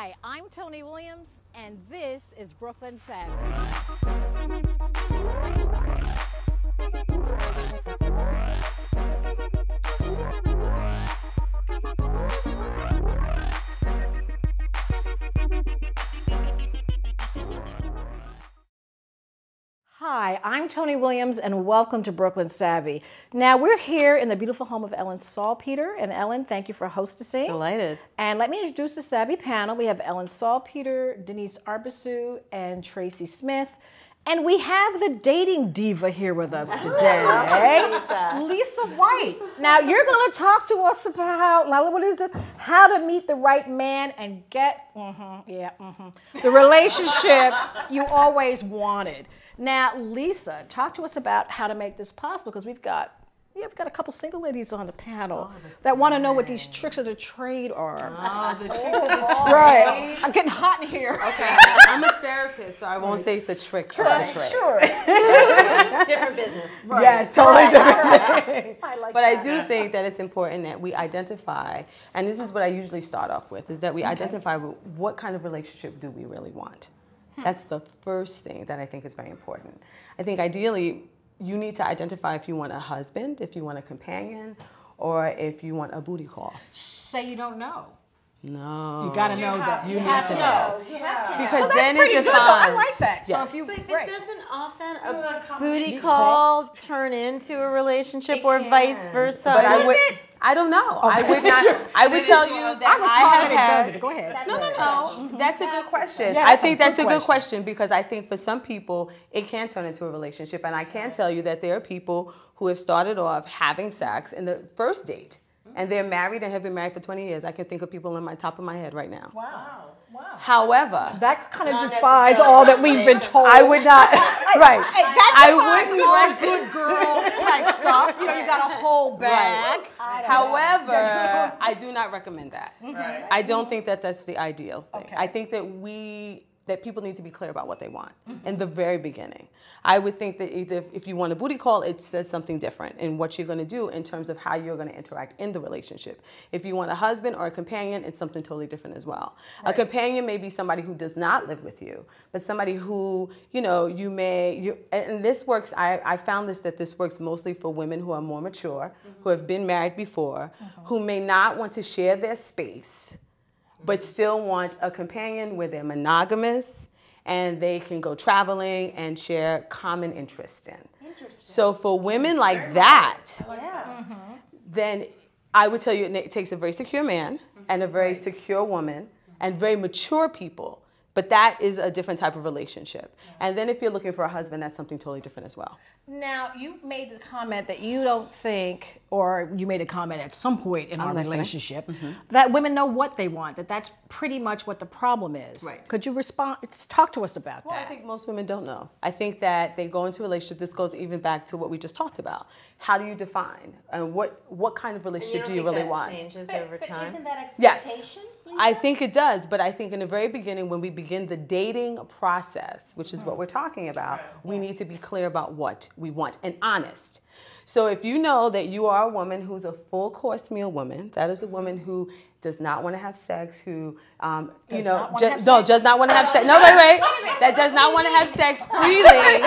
Hi, I'm Tony Williams, and this is Brooklyn Savvy. Hi, I'm Tony Williams, and welcome to Brooklyn Savvy. Now, we're here in the beautiful home of Ellen Salpeter. And Ellen, thank you for hostessing. Delighted. And let me introduce the Savvy panel. We have Ellen Salpeter, Denise Arbisu, and Tracy Smith. And we have the dating diva here with us today, Lisa White. Now, you're going to talk to us about, what is this? How to meet the right man and get the relationship you always wanted. Now, Lisa, talk to us about how to make this possible, because we've got a couple single ladies on the panel that want to know what these tricks of the trade are. Oh, the tricks of the trade. Right. I'm getting hot in here. Okay, I'm a therapist, so I won't say it's a trick of the trade. Sure. Different business. Right. Yes, totally different. But I do think that it's important that we identify, and this is what I usually start off with, is that we identify what kind of relationship do we really want. That's the first thing that I think is very important. I think ideally, you need to identify if you want a husband, if you want a companion, or if you want a booty call. Say you don't know. No. You got to know that. You have to know. You have to know. Because that's then pretty it good, defines. though. I like that. Yes. So if you, But right. doesn't often a booty call turn into a relationship It or can. vice versa? But I don't know. Okay. I would not. I would tell you that I was I taught have that it had. doesn't. Go ahead. No. That's a good question. Yeah, I that's a think that's good a good question because I think for some people it can turn into a relationship, and I can tell you that there are people who have started off having sex in the first date, and they're married and have been married for 20 years. I can think of people on my top of my head right now. Wow. However, That kind of Not defies necessarily all that we've been told. I would not. Right. Hey, that defies wouldn't all like- good girl type stuff. You know, you got a whole bag. However, I do not recommend that. Right. I don't think that that's the ideal thing. Okay. I think that people need to be clear about what they want in the very beginning. I would think that if you want a booty call, it says something different in what you're going to do in terms of how you're going to interact in the relationship. If you want a husband or a companion, it's something totally different as well. Right. A companion may be somebody who does not live with you, but somebody who, and this works, I found that this works mostly for women who are more mature, who have been married before, who may not want to share their space, but still want a companion where they're monogamous and they can go traveling and share common interests in. Interesting. So for women like that, then I would tell you it takes a very secure man and a very secure woman and very mature people. But that is a different type of relationship. And then if you're looking for a husband, that's something totally different as well. Now, you made the comment that you don't think, or you made a comment at some point in our relationship, that women know what they want, that's pretty much what the problem is. Right. Could you talk to us about that? Well, I think most women don't know. I think that they go into a relationship, this goes even back to what we just talked about. How do you define? And what kind of relationship do you really want? Changes over time. But isn't that Yes. expectation? Lisa? I think it does, but I think in the very beginning when we begin the dating process, which is what we're talking about, we need to be clear about what we want and honest. So if you know that you are a woman who's a full course meal woman, that is a woman who does not want to have sex, who, does not want to have sex. No, wait. That does not want to have sex freely.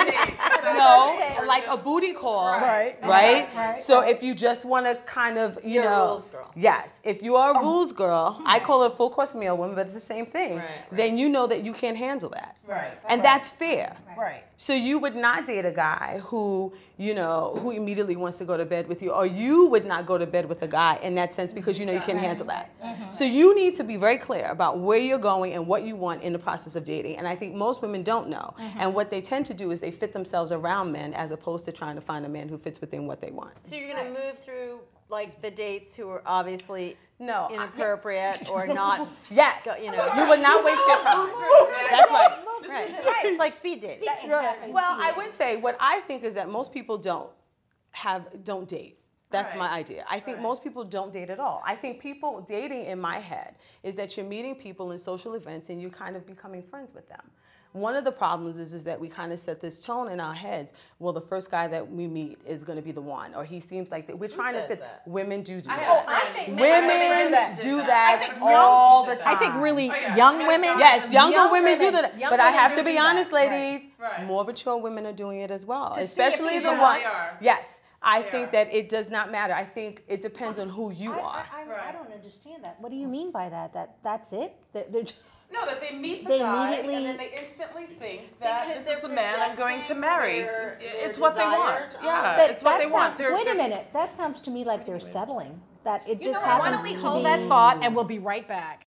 No, like a booty call. Right? So if you just want to kind of, You're a rules girl. Yes. If you are a rules girl, I call it a full course meal woman, but it's the same thing. Then you know that you can't handle that. And that's fair. Right. So you would not date a guy who immediately wants to go to bed with you, or you would not go to bed with a guy in that sense because you know you can't handle that. So you need to be very clear about where you're going and what you want in the process of dating. And I think most women don't know. And what they tend to do is they fit themselves around men as opposed to trying to find a man who fits within what they want. So you're going to move through like the dates who are obviously No, inappropriate or not. Yes. You would not waste your time. That's right. Right. It's like speed dating. Exactly. Well, I would say what I think is that most people don't date. That's my idea. I think most people don't date at all. I think people dating in my head is that you're meeting people in social events and you're kind of becoming friends with them. One of the problems is that we kind of set this tone in our heads. Well, the first guy that we meet is going to be the one, or he seems like that. We're trying to fit. That? Women do that. I think Women do that all the time. I think really young women. Yes, younger women do that. young But I women have do to be do that. honest, ladies. Right. More mature women are doing it as well, see if especially he's the the one. They are. Yes, I They think are. that it does not matter. I think it depends on who you are. I don't understand that. What do you mean by that? That's it? They're No, that they meet the They guy immediately- and then they instantly think that Because this is they're the man I'm going to projecting marry. their It's what they want. desires Yeah, But it's what they that want. sounds- They're- wait a they're- minute. That sounds to me like they're settling. That it just Why happens don't we to hold be- that thought and we'll be right back.